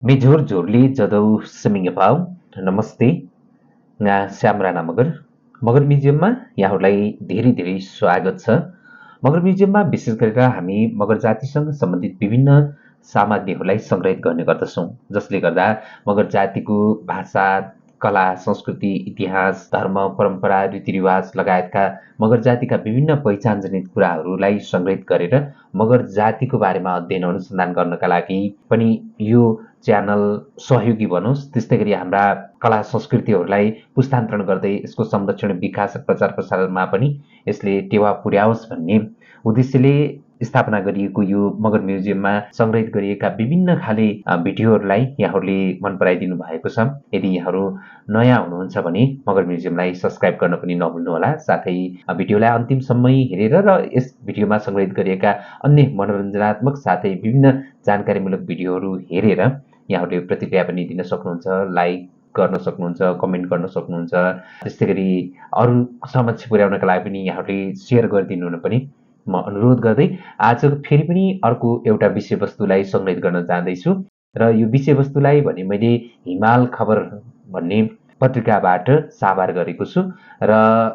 Mijur Jorli Jadau Semingapau नमस्ते nga Shyam Rana Magar Magar म्युजियममा यहाँहरूलाई धेरै धेरै स्वागत छ। मगर म्युजियममा विशेष गरेर हामी मगर जातिसँग सम्बन्धित विभिन्न सामग्रीहरूलाई सङ्ग्रहित गर्ने गर्दछौँ, जसले गर्दा मगर जातिको भाषा, कला, संस्कृति, इतिहास, धर्म, परम्परा, रीतिरिवाज लगायतका मगर जातिका विभिन्न पहिचानजनित कुराहरूलाई सङ्ग्रहित गरेर मगर जातिको बारेमा अध्ययन अनुसन्धान गर्नका लागि पनि यो च्यानल सहयोगी बनोस्। त्यस्तै गरी हाम्रा कला संस्कृतिहरूलाई पुस्तान्तरण गर्दै यसको संरक्षण, विकास र प्रचार प्रसारमा पनि यसले टेवा पुर्याओस् भन्ने उद्देश्यले स्थापना गरिएको यो मगर म्युजियममा सङ्ग्रहित गरिएका विभिन्न खाले भिडियोहरूलाई यहाँहरूले मन पराइदिनु भएको छ। यदि यहाँहरू नयाँ हुनुहुन्छ भने मगर म्युजियमलाई सब्स्क्राइब गर्न पनि नभुल्नुहोला। साथै भिडियोलाई अन्तिमसम्मै हेरेर र यस भिडियोमा सङ्ग्रहित गरिएका अन्य मनोरञ्जनात्मक साथै विभिन्न जानकारीमूलक भिडियोहरू हेरेर यहाँहरूले प्रतिक्रिया पनि दिन सक्नुहुन्छ, लाइक गर्न सक्नुहुन्छ, कमेन्ट गर्न सक्नुहुन्छ। त्यस्तै गरी अरू समक्ष पुर्याउनका लागि पनि यहाँहरूले सेयर गरिदिनु हुन पनि म अनुरोध गर्दै आज फेरि पनि अर्को एउटा विषयवस्तुलाई सङ्ग्रहित गर्न जाँदैछु र यो विषयवस्तुलाई भने मैले हिमाल खबर भन्ने पत्रिकाबाट साभार गरेको छु र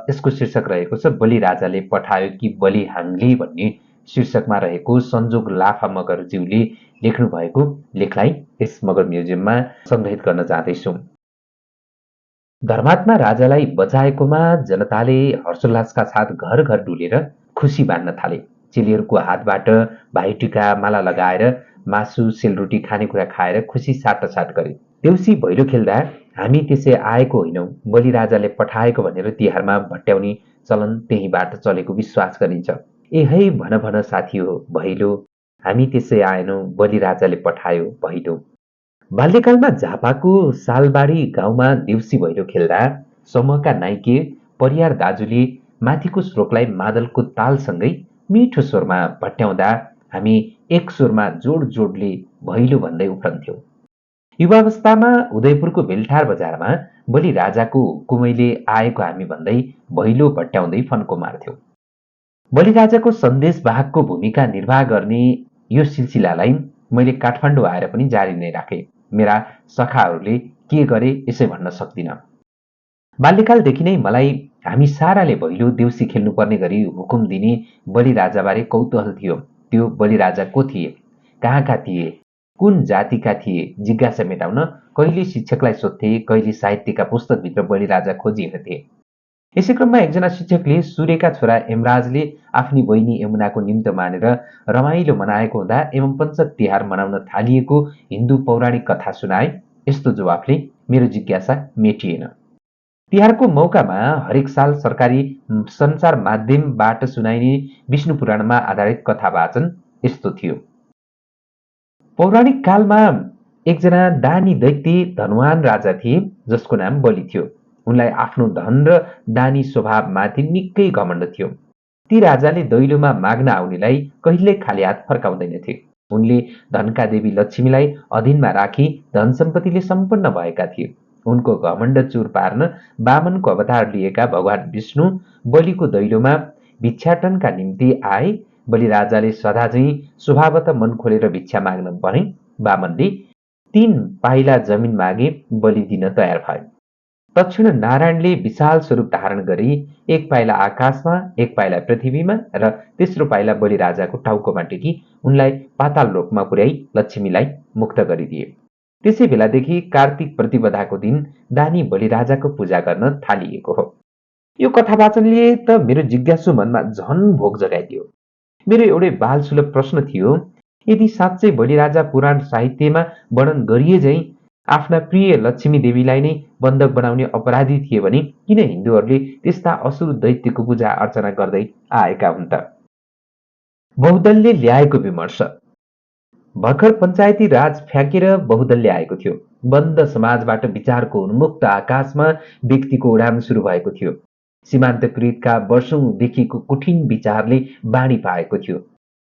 यसको शीर्षक रहेको छ बलि राजाले पठायो कि बलि हाङले भन्ने शीर्षकमा रहेको संजोग लाफा मगरज्यूले लेख्नु भएको लेखलाई यस मगर म्युजियममा सङ्ग्रहित गर्न जाँदैछु। धर्मात्मा राजालाई बचाएकोमा जनताले हर्षोल्लासका साथ घर घर डुलेर खुसी बाँड्न थाले। चेलीहरूको हातबाट भाइटिका माला लगाएर मासु सेलरोटी खानेकुरा खाएर खुसी साटासाट गरे। देउसी भैलो खेल्दा हामी त्यसै आएको होइनौँ, बलि राजाले पठाएको भनेर तिहारमा भट्याउने चलन त्यहीबाट चलेको विश्वास गरिन्छ। ए है भन भन साथी हो भैलो, हामी त्यसै आएनौँ, बलि राजाले पठायो भैलो। बाल्यकालमा झापाको सालबारी गाउँमा देउसी भैलो खेल्दा समूहका नाइके परियार दाजुले माथिको श्लोकलाई मादलको तालसँगै मिठो स्वरमा भट्याउँदा हामी एक स्वरमा जोड जोडले भैलो भन्दै उफ्रन्थ्यौँ। युवावस्थामा उदयपुरको बेलठार बजारमा बलि राजाको हुकुमैले आएको हामी भन्दै भैलो भट्याउँदै फन्को मार्थ्यौँ। बलि राजाको सन्देशवाहकको भूमिका निर्वाह गर्ने यो सिलसिलालाई मैले काठमाडौँ आएर पनि जारी नै राखेँ। मेरा सखाहरूले के गरे यसै भन्न सक्दिनँ। बाल्यकालदेखि नै मलाई हामी साराले भैलो देउसी खेल्नुपर्ने गरी हुकुम दिने बलि राजाबारे कौतूहल थियो। त्यो बलि राजा को थिए, कहाँका थिए, कुन जातिका थिए जिज्ञासा मेटाउन कहिले शिक्षकलाई सोध्थे, कहिले साहित्यका पुस्तकभित्र बलि राजा खोजिहेर्थे। यसै क्रममा एकजना शिक्षकले सूर्यका छोरा यमराजले आफ्नी बहिनी यमुनाको निम्तो मानेर रमाइलो मनाएको हुँदा एवं पञ्च तिहार मनाउन थालिएको हिन्दू पौराणिक कथा सुनाए। यस्तो जवाफले मेरो जिज्ञासा मेटिएन। तिहारको मौकामा हरेक साल सरकारी सञ्चार माध्यमबाट सुनाइने विष्णु पुराणमा आधारित कथा वाचन यस्तो थियो। पौराणिक कालमा एकजना दानी दैत्य धनवान राजा थिए जसको नाम बलि थियो। उनलाई आफ्नो धन र दानी स्वभावमाथि निकै घमण्ड थियो। ती राजाले दैलोमा माग्न आउनेलाई कहिल्यै खाली हात फर्काउँदैनथे। उनले धनका देवी लक्ष्मीलाई अधीनमा राखी धन सम्पत्तिले सम्पन्न भएका थिए। उनको घमण्ड चूर पार्न वामनको अवतार लिएका भगवान विष्णु बलिको दैलोमा भिक्षाटनका निम्ति आए। बलि राजाले सदाझैँ स्वभावतः मन खोलेर भिक्षा माग्न भने वामनले 3 पाइला जमिन मागे, बलि दिन तयार भए। दक्षिण नारायणले विशाल स्वरूप धारण गरी 1 पाइला आकाशमा, 1 पाइला पृथ्वीमा र तेस्रो पाइला बलि राजाको टाउकोमा टेकी उनलाई पाताल लोकमा पुर्याई लक्ष्मीलाई मुक्त गरिदिए। त्यसै बेलादेखि कार्तिक प्रतिपदाको दिन दानी बलि राजाको पूजा गर्न थालिएको हो। यो कथावाचनले त मेरो जिज्ञासु मनमा झन भोग जगाइदियो। मेरो एउटै बालसुलभ प्रश्न थियो, यदि साँच्चै बलि राजा पुराण साहित्यमा वर्णन गरिए झैँ आफ्ना प्रिय लक्ष्मी देवीलाई नै बन्धक बनाउने अपराधी थिए भने किन हिन्दूहरूले त्यस्ता असुर दैत्यको पूजा अर्चना गर्दै आएका हुन् त? बहुदलले ल्याएको विमर्श। भर्खर पञ्चायती राज फ्याँकेर बहुदलले आएको थियो। बन्द समाजबाट विचारको उन्मुक्त आकाशमा व्यक्तिको उडान सुरु भएको थियो। सीमान्तकृतका वर्षौंदेखिको कठिन विचारले बाणी पाएको थियो।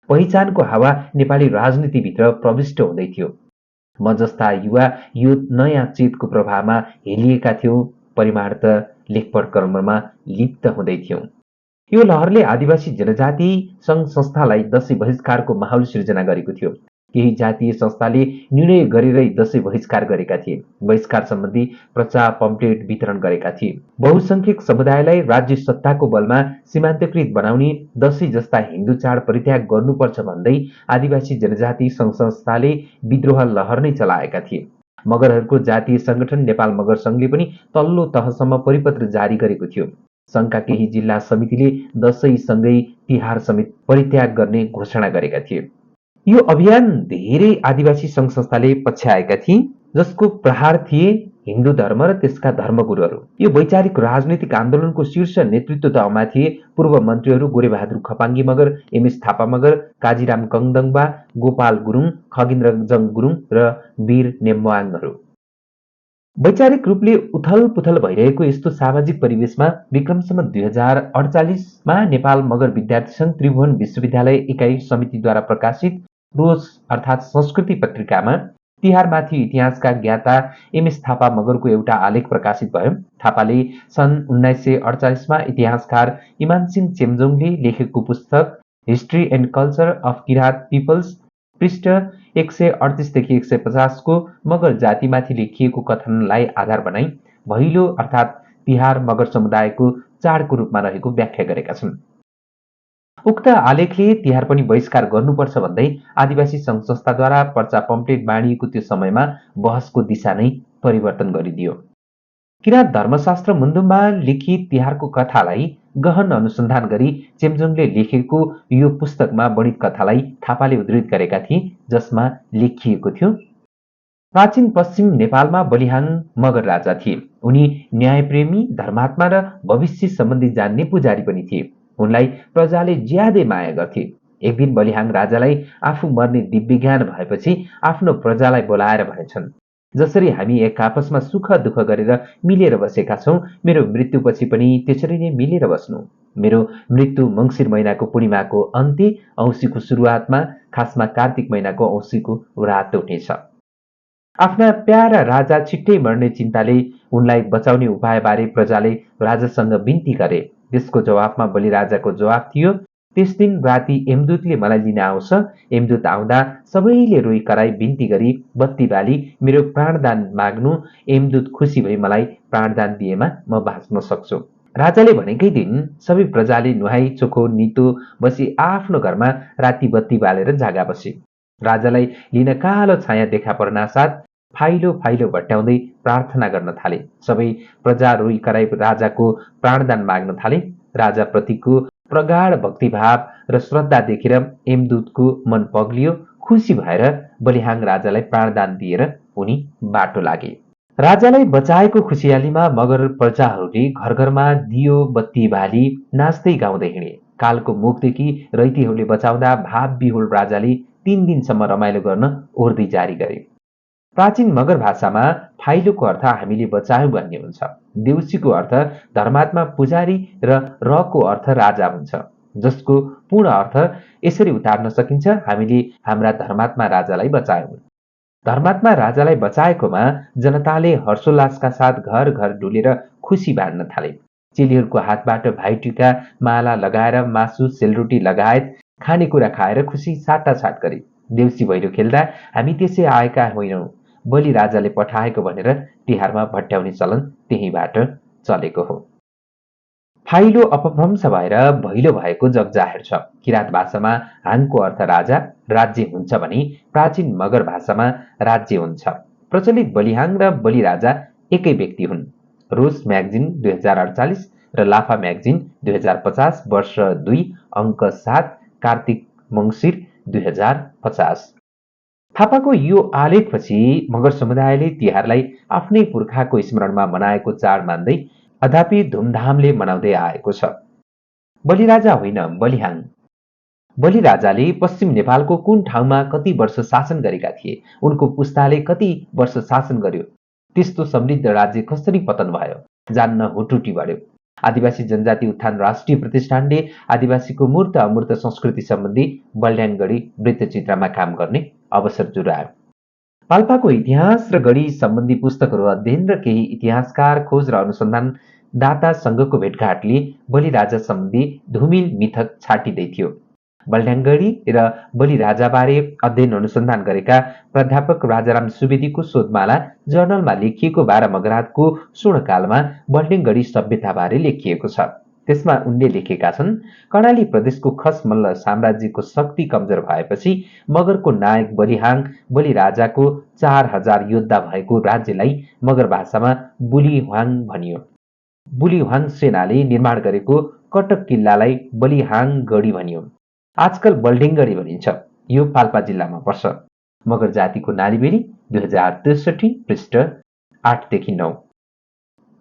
पहिचानको हावा नेपाली राजनीतिभित्र प्रविष्ट हुँदै थियो। म जस्ता युवा यो नयाँ चेतको प्रभावमा हेलिएका थियौँ। परिमार्थ लेखपढ कर्ममा लिप्त हुँदै थियौँ। यो लहरले आदिवासी जनजाति सङ्घ संस्थालाई दशैं बहिष्कारको माहौल सिर्जना गरेको थियो। केही जातीय संस्थाले निर्णय गरेरै दशैं बहिष्कार गरेका थिए। बहिष्कार सम्बन्धी प्रचार पम्पलेट वितरण गरेका थिए। बहुसंख्यक समुदायलाई राज्य सत्ताको बलमा सीमान्तकृत बनाउने दशैं जस्ता हिन्दू चाड परित्याग गर्नुपर्छ भन्दै आदिवासी जनजाति सङ्घ संस्थाले विद्रोह लहर नै चलाएका थिए। मगरहरूको जातीय संगठन नेपाल मगर सङ्घले पनि तल्लो तहसम्म परिपत्र जारी गरेको थियो। सङ्घका केही जिल्ला समितिले दशैंसँगै तिहार समेत परित्याग गर्ने घोषणा गरेका थिए। यो अभियान धेरै आदिवासी सङ्घ संस्थाले पछ्याएका थिए, जसको प्रहार थिए हिन्दू धर्म र त्यसका धर्मगुरुहरू। यो वैचारिक राजनीतिक आन्दोलनको शीर्ष नेतृत्व तहमा थिए पूर्व मन्त्रीहरू गोरेबहादुर खपाङ्गी मगर, एमएस थापा मगर, काजीराम कङदङबा, गोपाल गुरुङ, खगेन्द्रजङ गुरुङ र वीर नेम्वाङहरू। वैचारिक रूपले उथल पुथल भइरहेको यस्तो सामाजिक परिवेशमा विक्रमसम्म 2048मा नेपाल मगर विद्यार्थी सङ्घ त्रिभुवन विश्वविद्यालय इकाइ समितिद्वारा प्रकाशित रोज अर्थात् संस्कृति पत्रिकामा तिहारमाथि इतिहासका ज्ञाता एमएस थापा मगरको एउटा आलेख प्रकाशित भयो। थापाले सन् 1948मा इतिहासकार इमानसिंह चेम्जोङले लेखेको पुस्तक history and culture of Kirat peoples पृष्ठ 138 देखि 150 को मगर जातिमाथि लेखिएको कथनलाई आधार बनाई भैलो अर्थात् तिहार मगर समुदायको चाडको रूपमा रहेको व्याख्या गरेका छन्। उक्त आलेखले तिहार पनि बहिष्कार गर्नुपर्छ भन्दै आदिवासी सङ्घ संस्थाद्वारा पर्चा पम्पलेट बाँडिएको त्यो समयमा बहसको दिशा नै परिवर्तन गरिदियो। किराँत धर्मशास्त्र मुन्दुममा लिखित तिहारको कथालाई गहन अनुसन्धान गरी चेम्जोङले लेखेको यो पुस्तकमा वर्णित कथालाई थापाले उद्धृत गरेका थिए, जसमा लेखिएको थियो, प्राचीन पश्चिम नेपालमा बलिहाङ मगर राजा थिए। उनी न्यायप्रेमी, धर्मात्मा र भविष्य सम्बन्धी जान्ने पुजारी पनि थिए। उनलाई प्रजाले ज्यादै माया गर्थे। एक दिन बलिहाङ राजालाई आफू मर्ने दिव्य ज्ञान भएपछि आफ्नो प्रजालाई बोलाएर भनेछन्, जसरी हामी एक आपसमा सुख दुःख गरेर मिलेर बसेका छौं, मेरो मृत्युपछि पनि त्यसरी नै मिलेर बस्नु। मेरो मृत्यु मङ्सिर महिनाको पूर्णिमाको अन्त्य, औँसीको सुरुवातमा, खासमा कार्तिक महिनाको औँसीको रात उठ्नेछ। आफ्ना प्यारा राजा छिट्टै मर्ने चिन्ताले उनलाई बचाउने उपायबारे प्रजाले राजासँग बिन्ती गरे। त्यसको जवाफमा बलिराजाको जवाफ थियो, त्यस दिन राति यमदूतले मलाई लिन आउँछ। यमदूत आउँदा सबैले रोइ कराई बिन्ती गरी बत्ती बाली मेरो प्राणदान माग्नु। यमदूत खुसी भई मलाई प्राणदान दिएमा म बाँच्न सक्छु। राजाले भनेकै दिन सबै प्रजाले नुहाई चोखो नितो बसी आफ्नो घरमा राति बत्ती बालेर जागा बसे। राजालाई लिन कालो छाया देखा पर्नासाथ फाइलो फाइलो भट्याउँदै प्रार्थना गर्न थाले। सबै प्रजा रोइ कराई राजाको प्राणदान माग्न थाले। राजाप्रतिको प्रगाढ भक्तिभाव र श्रद्धा देखेर यमदूतको मन पग्लियो। खुसी भएर बलिहाङ राजालाई प्राणदान दिएर उनी बाटो लागे। राजालाई बचाएको खुसियालीमा मगर प्रजाहरूले घर घरमा दियो बत्ती बाली नाच्दै गाउँदै हिँडे। कालको मुखदेखि रैतीहरूले बचाउँदा भाव विहुल राजाले 3 दिनसम्म रमाइलो गर्न ओर्दी जारी गरे। प्राचीन मगर भाषामा फाइलोको अर्थ हामीले बचायौं भन्ने हुन्छ। देउसीको अर्थ धर्मात्मा पुजारी र रको अर्थ राजा हुन्छ, जसको पूर्ण अर्थ यसरी उतार्न सकिन्छ, हामीले हाम्रा धर्मात्मा राजालाई बचायौं। धर्मात्मा राजालाई बचाएकोमा जनताले हर्षोल्लासका साथ घर घर डुलेर खुसी बाँड्न थाले। चेलीहरूको हातबाट भाइटिका माला लगाएर मासु सेलरोटी लगायत खानेकुरा खाएर खुसी साटासाट गरे। देउसी भैलो खेल्दा हामी त्यसै आएका होइनौं, बलि राजाले पठाएको भनेर तिहारमा भट्याउने चलन त्यहीबाट चलेको हो। फाइलो अपभ्रंश भएर भैलो भएको जगजाहेर छ। किराँत भाषामा हाङको अर्थ राजा, राज्य हुन्छ भने प्राचीन मगर भाषामा राज्य हुन्छ। प्रचलित बलिहाङ र बलिराजा एकै व्यक्ति हुन्। रोज म्यागजिन 2048 र लाफा म्यागजिन 2050 वर्ष 2 अङ्क 7 कार्तिक मङ्सिर 2050। थापाको यो आलेखपछि मगर समुदायले तिहारलाई आफ्नै पुर्खाको स्मरणमा मनाएको चाड मान्दै अद्यापि धुमधामले मनाउँदै आएको छ। बलिराजा होइन, बलिहाङ। बलिराजाले पश्चिम नेपालको कुन ठाउँमा कति वर्ष शासन गरेका थिए, उनको पुस्ताले कति वर्ष शासन गर्यो, त्यस्तो समृद्ध राज्य कसरी पतन भयो जान्न हुटुटी बढ्यो। आदिवासी जनजाति उत्थान राष्ट्रिय प्रतिष्ठानले आदिवासीको मूर्त अमूर्त संस्कृति सम्बन्धी बल्याङगढी वृत्तचित्रमा काम गर्ने अवसर जुरायो। पाल्पाको इतिहास र गढी सम्बन्धी पुस्तकहरू अध्ययन र केही इतिहासकार, खोज र अनुसन्धानदातासँगको भेटघाटले बलिराजा सम्बन्धी धुमिल मिथक छाटिँदै थियो। बल्ढ्याङ्गडी र बलिराजाबारे अध्ययन अनुसन्धान गरेका प्राध्यापक राजाराम सुवेदीको शोधमाला जर्नलमा लेखिएको 12 मगरातको स्वर्णकालमा बल्ढ्याङ्गडी सभ्यताबारे लेखिएको छ। त्यसमा उनले लेखेका छन्, कर्णाली प्रदेशको खस मल्ल साम्राज्यको शक्ति कमजोर भएपछि मगरको नायक बलिराजाको 4000 योद्धा भएको राज्यलाई मगर भाषामा बुलिह्वाङ भनियो। बुलिह्वाङ सेनाले निर्माण गरेको कटक किल्लालाई बलिहाङगढी भनियो। आजकल बल्ढेङ्गडी भनिन्छ। यो पाल्पा जिल्लामा पर्छ। मगर जातिको नालीबेली 2063 पृष्ठ 8 देखि 9।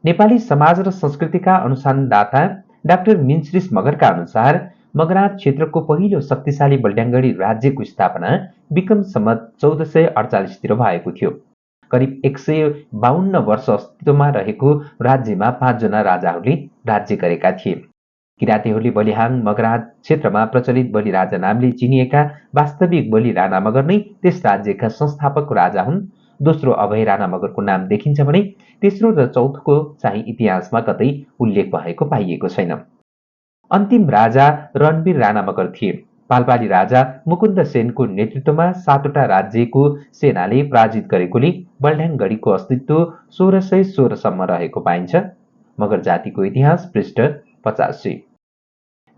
नेपाली समाज र संस्कृतिका अनुसन्धाता डाक्टर मिन्श्रिस मगरका अनुसार मगरात क्षेत्रको पहिलो शक्तिशाली बल्ढ्याङ्गडी राज्यको स्थापना विक्रम सम्वत 1448 तिर भएको थियो। करिब 152 वर्ष अस्तित्वमा रहेको राज्यमा 5 जना राजाहरूले राज्य गरेका थिए। किराँतीहरूले बलिहाङ मगरात क्षेत्रमा प्रचलित बलिराजा नामले चिनिएका वास्तविक बलि राणा मगर नै त्यस राज्यका संस्थापक राजा हुन्। दोस्रो अभय राणा मगरको नाम देखिन्छ भने तेस्रो र चौथोको चाहिँ इतिहासमा कतै उल्लेख भएको पाइएको छैन। अन्तिम राजा रणवीर राणा मगर थिए। पाल्पाली राजा मुकुन्द सेनको नेतृत्वमा 7 वटा राज्यको सेनाले पराजित गरेकोले बल्ढ्याङ्गडीको अस्तित्व 1616 सम्म रहेको पाइन्छ। मगर जातिको इतिहास पृष्ठ 85।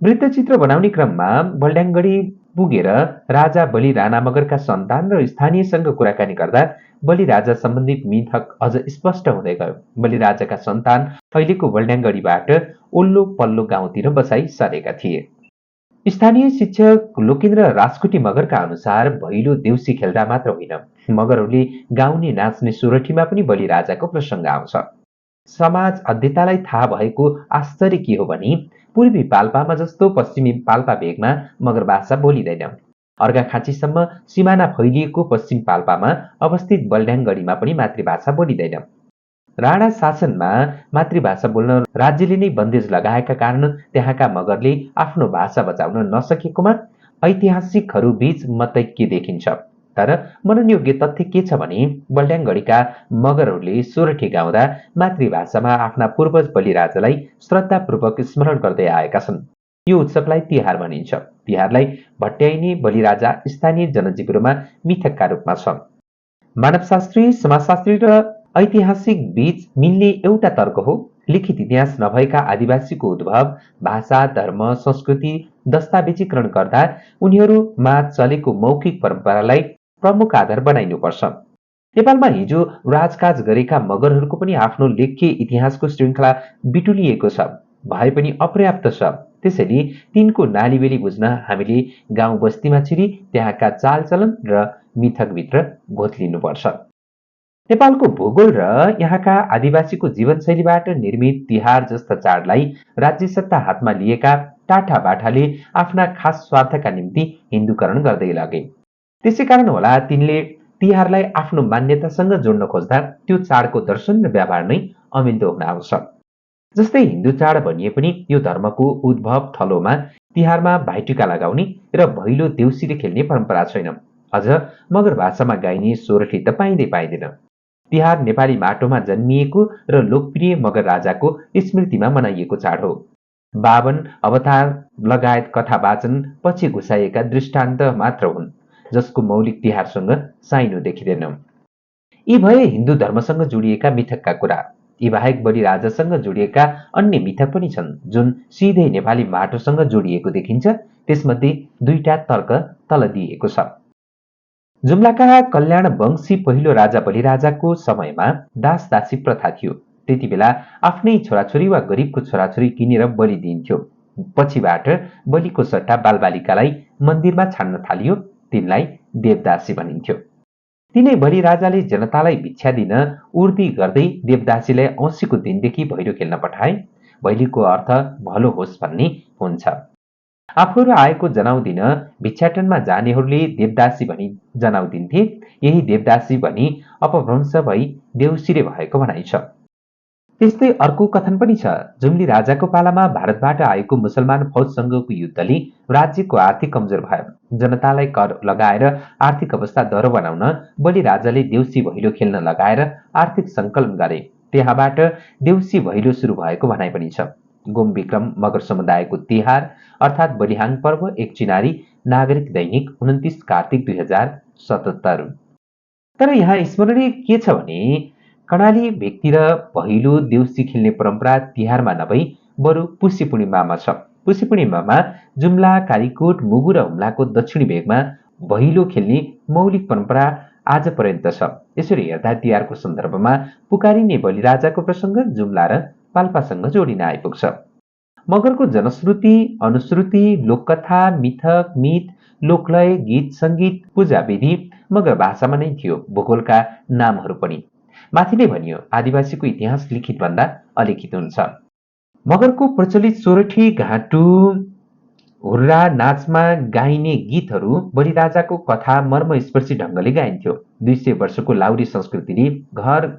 वृत्तचित्र बनाउने क्रममा बल्ढ्याङ्गडी पुगेर राजा बलि राणा मगरका सन्तान र स्थानीयसँग कुराकानी गर्दा बलिराजा सम्बन्धी मिथक अझ स्पष्ट हुँदै गयो। बलिराजाका सन्तान अहिलेको बल्ढ्याङ्गडीबाट ओल्लो पल्लो गाउँतिर बसाई सरेका थिए। स्थानीय शिक्षक लोकेन्द्र राजकोटी मगरका अनुसार भैलो देउसी खेल्दा मात्र होइन, मगरहरूले गाउने नाच्ने सोरठीमा पनि बलिराजाको प्रसङ्ग आउँछ। समाज अध्येतालाई थाहा भएको आश्चर्य के हो भने पूर्वी पाल्पामा जस्तो पश्चिमी पाल्पा भेगमा मगर भाषा बोलिँदैन। अर्घाखाँचीसम्म सिमाना फैलिएको पश्चिम पाल्पामा अवस्थित बल्ढ्याङ्गडीमा पनि मातृभाषा बोलिँदैन। राणा शासनमा मातृभाषा बोल्न राज्यले नै बन्देज लगाएका कारण त्यहाँका मगरले आफ्नो भाषा बचाउन नसकेकोमा ऐतिहासिकहरू बीच मतैक्य देखिन्छ। तर मननयोग्य तथ्य के छ भने बल्ढ्याङ्गडीका मगरहरूले सोरठी गाउँदा मातृभाषामा आफ्ना पूर्वज बलिराजालाई श्रद्धापूर्वक स्मरण गर्दै आएका छन्। यो उत्सवलाई तिहार भनिन्छ। तिहारलाई भट्याइने बलिराजा स्थानीय जनजीवनमा मिथकका रूपमा छ। मानवशास्त्री, समाजशास्त्री र ऐतिहासिक बीच मिल्ने एउटा तर्क हो, लिखित इतिहास नभएका आदिवासीको उद्भव, भाषा, धर्म, संस्कृति दस्तावेजीकरण गर्दा उनीहरूमा चलेको मौखिक परम्परालाई प्रमुख आधार बनाइनुपर्छ। नेपालमा हिजो राजकाज गरेका मगरहरूको पनि आफ्नो लेख्य इतिहासको श्रृङ्खला बिटुलिएको छ, भए पनि अपर्याप्त छ। त्यसैले तिनको नालीबेली बुझ्न हामीले गाउँ बस्तीमा छिरी त्यहाँका चालचलन र मिथकभित्र घोत्लिनुपर्छ। नेपालको भूगोल र यहाँका आदिवासीको जीवनशैलीबाट निर्मित तिहार जस्ता चाडलाई राज्य सत्ता हातमा लिएका टाठा बाठाले आफ्ना खास स्वार्थका निम्ति हिन्दूकरण गर्दै लगे। त्यसै कारण होला तिनले तिहारलाई आफ्नो मान्यतासँग जोड्न खोज्दा त्यो चाडको दर्शन र व्यवहार नै अमिल्दो हुन आउँछ। जस्तै हिन्दू चाड भनिए पनि यो धर्मको उद्भव थलोमा तिहारमा भाइटिका लगाउने र भैलो देउसीले खेल्ने परम्परा छैन। अझ मगर भाषामा गाइने सोरठी त पाइँदैन। तिहार नेपाली माटोमा जन्मिएको र लोकप्रिय मगर राजाको स्मृतिमा मनाइएको चाड हो। बावन, अवतार लगायत कथा वाचन पछि घुसाइएका दृष्टान्त मात्र हुन्, जसको मौलिक तिहारसँग साइनो देखिँदैन। यी भए हिन्दू धर्मसँग जोडिएका मिथकका कुरा। यी बाहेक बलिराजासँग जोडिएका अन्य मिथक पनि छन्, जुन सिधै नेपाली माटोसँग जोडिएको देखिन्छ। त्यसमध्ये 2टा तर्क तल दिइएको छ। जुम्लाका कल्याण वंशी पहिलो राजा बलिराजाको समयमा दास-दासी प्रथा थियो। त्यति बेला आफ्नै छोराछोरी वा गरिबको छोराछोरी किनेर बलि दिइन्थ्यो। पछिबाट बलिको सट्टा बालबालिकालाई मन्दिरमा छाड्न थालियो। तिनलाई देवदासी भनिन्थ्यो। तिनै बलिराजाले जनतालाई भिक्षा दिन उर्दी गर्दै देवदासीलाई औँसीको दिनदेखि भैलो खेल्न पठाए। भैलीको अर्थ भलो होस् भन्ने हुन्छ। आफूहरू आएको जनाउदिन भिक्षाटनमा जानेहरूले देवदासी भनी जनाउदिन्थे। यही देवदासी भनी अपभ्रंश भई देउसिरे भएको भनाइ छ। त्यस्तै अर्को कथन पनि छ। जुम्ली राजाको पालामा भारतबाट आएको मुसलमान फौजसँगको युद्धले राज्यको आर्थिक कमजोर भयो। जनतालाई कर लगाएर आर्थिक अवस्था दह्रो बनाउन बलिराजाले देउसी भैलो खेल्न लगाएर आर्थिक सङ्कलन गरे। त्यहाँबाट देउसी भैलो सुरु भएको भनाइ पनि छ। गोम विक्रम मगर समुदायको तिहार अर्थात् बलिहाङ पर्व एक चिनारी नागरिक दैनिक 29 कार्तिक 2077। तर यहाँ स्मरणीय के छ भने कर्णाली भेगतिर भैलो देउसी खेल्ने परम्परा तिहारमा नभई बरु पुष्य पूर्णिमामा छ। पुष्य पूर्णिमामा जुम्ला, कालीकोट, मुगु र हुम्लाको दक्षिणी भेगमा भैलो खेल्ने मौलिक परम्परा आज पर्यन्त छ। यसरी हेर्दा तिहारको सन्दर्भमा पुकारिने बलिराजाको प्रसङ्ग जुम्ला र पाल्पासँग जोडिन आइपुग्छ। मगरको जनश्रुति, अनुश्रुति, लोककथा, मिथक, मित, लोकलय, गीत सङ्गीत, पूजा विधि मगर भाषामा नै थियो, भूगोलका नामहरू पनि। माथि नै भनियो आदिवासीको इतिहास लिखित भन्दा अलिखित हुन्छ। मगरको प्रचलित सोरठी, घाँटु, हुर्रा नाचमा गाइने गीतहरू बलिराजाको कथा मर्मस्पर्शी ढङ्गले गाइन्थ्यो। 200 वर्षको लाउरी संस्कृतिले घर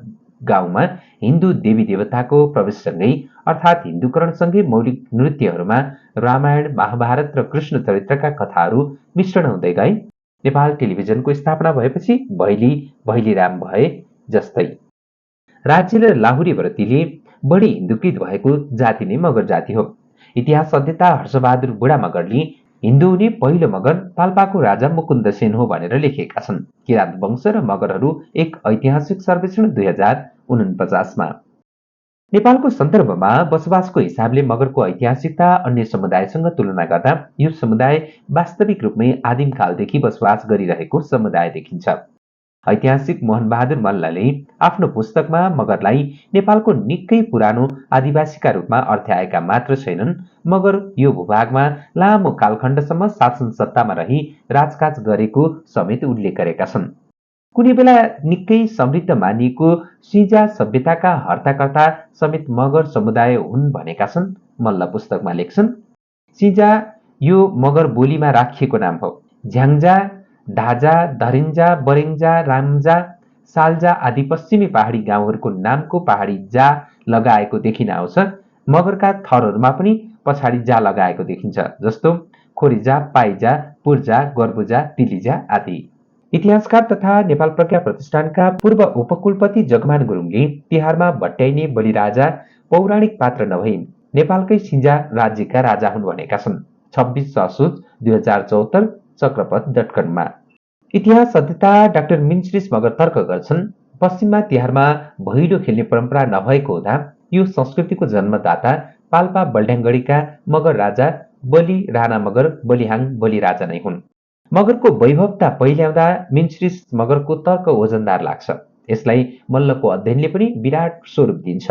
गाउँमा हिन्दू देवी देवताको प्रवेशसँगै अर्थात् हिन्दूकरणसँगै मौलिक नृत्यहरूमा रामायण, महाभारत र कृष्ण चरित्रका कथाहरू मिश्रण हुँदै गए। नेपाल टेलिभिजनको स्थापना भएपछि भैली भैलीराम भए जस्तै राज्य र लाहुरी व्रतीले बढी हिन्दूकृत भएको जाति नै मगर जाति हो। इतिहास अध्येता हर्षबहादुर बुढा मगरले हिन्दू हुने पहिलो मगर पाल्पाको राजा मुकुन्द सेन हो भनेर लेखेका छन्। किरात वंश र मगरहरू एक ऐतिहासिक सर्वेक्षण 2049मा। नेपालको सन्दर्भमा बसोबासको हिसाबले मगरको ऐतिहासिकता अन्य समुदायसँग तुलना गर्दा यो समुदाय वास्तविक रूपमै आदिमकालदेखि बसोबास गरिरहेको समुदाय देखिन्छ। ऐतिहासिक मोहनबहादुर मल्लले आफ्नो पुस्तकमा मगरलाई नेपालको निकै पुरानो आदिवासीका रूपमा अर्थ्याएका मात्र छैनन्, मगर यो भूभागमा लामो कालखण्डसम्म शासन सत्तामा रही राजकाज गरेको समेत उल्लेख गरेका छन्। कुनै बेला निकै समृद्ध मानिएको सिजा सभ्यताका हर्ताकर्ता समेत मगर समुदाय हुन् भनेका छन्। मल्ल पुस्तकमा लेख्छन्, सिजा यो मगर बोलीमा राखिएको नाम हो। झ्याङ्जा, ढाजा, धरिन्जा, बरेङ्जा, राम्जा, साल्जा आदि पश्चिमी पहाडी गाउँहरूको नामको पहाडी जा लगाएको देखिन आउँछ। मगरका थरहरूमा पनि पछाडि जा लगाएको देखिन्छ, जस्तो खोरिजा, पाइजा, पुर्जा, गर्बुजा, तिलिजा आदि। इतिहासकार तथा नेपाल प्रज्ञा प्रतिष्ठानका पूर्व उपकुलपति जगमान गुरुङले तिहारमा भट्याइने बलिराजा पौराणिक पात्र नभई नेपालकै सिन्जा राज्यका राजा हुन् भनेका छन्। 26 असोज 2074 चक्रपथ.com। इतिहास अध्येता डाक्टर मिन्श्रिस मगर तर्क गर्छन्, पश्चिममा तिहारमा भैलो खेल्ने परम्परा नभएको हुँदा यो संस्कृतिको जन्मदाता पाल्पा बल्ढ्याङगढीका मगर राजा बलि राणा मगर बलिहाङ बलिराजा नै हुन्। मगरको वैभवता पहिल्याउँदा मिन्श्रिस मगरको तर्क वजनदार लाग्छ। यसलाई मल्लको अध्ययनले पनि विराट स्वरूप दिन्छ।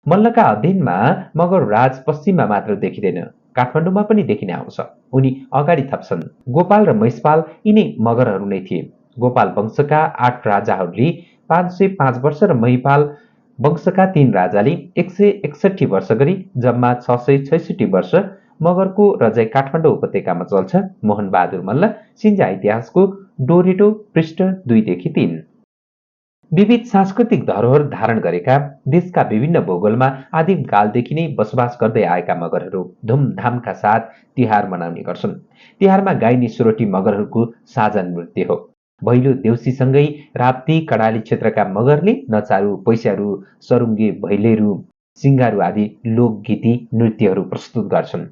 मल्लका अध्ययनमा मगर राज पश्चिममा मात्र देखिँदैन, काठमाडौँमा पनि देखिन आउँछ। उनी अगाडि थप्छन्, गोपाल र महिषपाल यिनै मगरहरू नै थिए। गोपाल वंशका 8 राजाहरूले 505 वर्ष र महिपाल वंशका 3 राजाले 161 वर्ष गरी जम्मा 666 वर्ष मगरको रजाई काठमाडौँ उपत्यकामा चल्छ। मोहनबहादुर मल्ल, सिन्जा इतिहासको डोरेटो पृष्ठ 2-3। विविध सांस्कृतिक धरोहर धारण गरेका देशका विभिन्न भूगोलमा आदिम कालदेखि नै बसोबास गर्दै आएका मगरहरू धुमधामका साथ तिहार मनाउने गर्छन्। तिहारमा गाइने सोरठी मगरहरूको साझा नृत्य हो। भैलो देउसीसँगै राप्ती कर्णाली क्षेत्रका मगरले नचारू, पैसारू, सरुङ्गे, भैलेरू, सिङ्गारू आदि लोकगीती नृत्यहरू प्रस्तुत गर्छन्।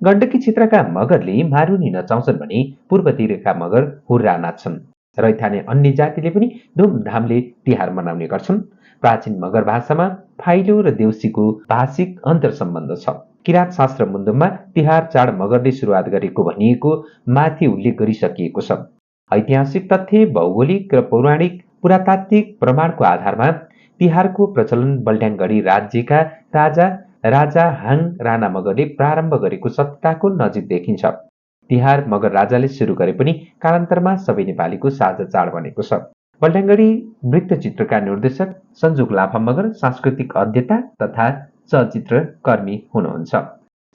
गण्डकी क्षेत्रका मगरले मारुनी नचाउँछन् भने पूर्वतिरका मगर हुर्रा नाच्छन्। रैथाने अन्य जातिले पनि धुमधामले तिहार मनाउने गर्छन्। प्राचीन मगर भाषामा फाइलो र देउसीको भाषिक अन्तर्सम्बन्ध छ। किरात शास्त्र मुन्दुममा तिहार चाड मगरले सुरुवात गरेको भनिएको माथि उल्लेख गरिसकिएको छ। ऐतिहासिक तथ्य, भौगोलिक र पौराणिक पुरातात्विक प्रमाणको आधारमा तिहारको प्रचलन बल्ढ्याङगढी राज्यका राजा हाङ राणा मगरले प्रारम्भ गरेको सत्ताको नजिक देखिन्छ। तिहार मगर राजाले सुरु गरे पनि कालान्तरमा सबै नेपालीको साझा चाड बनेको छ। बल्ढ्याङगढी वृत्तचित्रका निर्देशक सन्जुक लाफा मगर सांस्कृतिक अध्येता तथा चलचित्र कर्मी हुनुहुन्छ।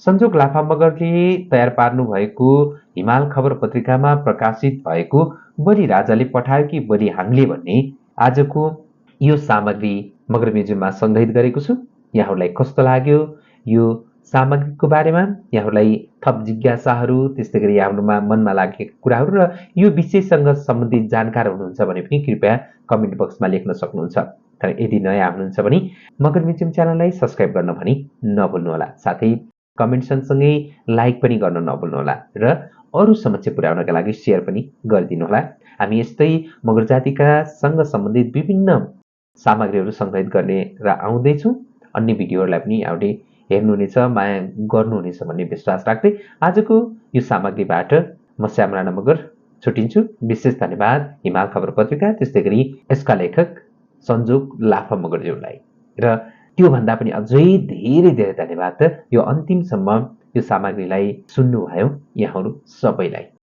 सन्जुक लाफा मगरले तयार पार्नु भएको हिमाल खबर पत्रिकामा प्रकाशित भएको बलि राजाले पठायो कि बलि हाङले भन्ने आजको यो सामग्री मगर म्युजियममा सङ्ग्रहित गरेको छु। यहाँहरूलाई कस्तो लाग्यो यो सामग्रीको बारेमा? यहाँहरूलाई थप जिज्ञासाहरू, त्यस्तै गरी यहाँहरूमा मनमा लागेका कुराहरू र यो विषयसँग सम्बन्धित जानकार हुनुहुन्छ भने पनि कृपया कमेन्ट बक्समा लेख्न सक्नुहुन्छ। तर यदि नयाँ हुनुहुन्छ भने मगर म्युजियम च्यानललाई सब्स्क्राइब गर्न भनी नभुल्नुहोला। साथै कमेन्ट सँगसँगै लाइक पनि गर्न नभुल्नुहोला र अरू समक्ष पुर्याउनका लागि सेयर पनि गरिदिनुहोला। हामी यस्तै मगर जातिका सँग सम्बन्धित विभिन्न सामग्रीहरू सङ्कलित गर्ने र आउँदैछौँ। अन्य भिडियोहरूलाई पनि यहाँले हेर्नुहुनेछ, माया गर्नुहुनेछ भन्ने विश्वास राख्दै आजको यो सामग्रीबाट म श्याम राणा मगर छुट्टिन्छु। विशेष धन्यवाद हिमाल खबर पत्रिका, त्यस्तै गरी यसका लेखक सञ्जोग लाफा मगरज्यूलाई र त्योभन्दा पनि अझै धेरै धेरै धन्यवाद यो अन्तिमसम्म यो सामग्रीलाई सुन्नुभयो यहाँहरू सबैलाई।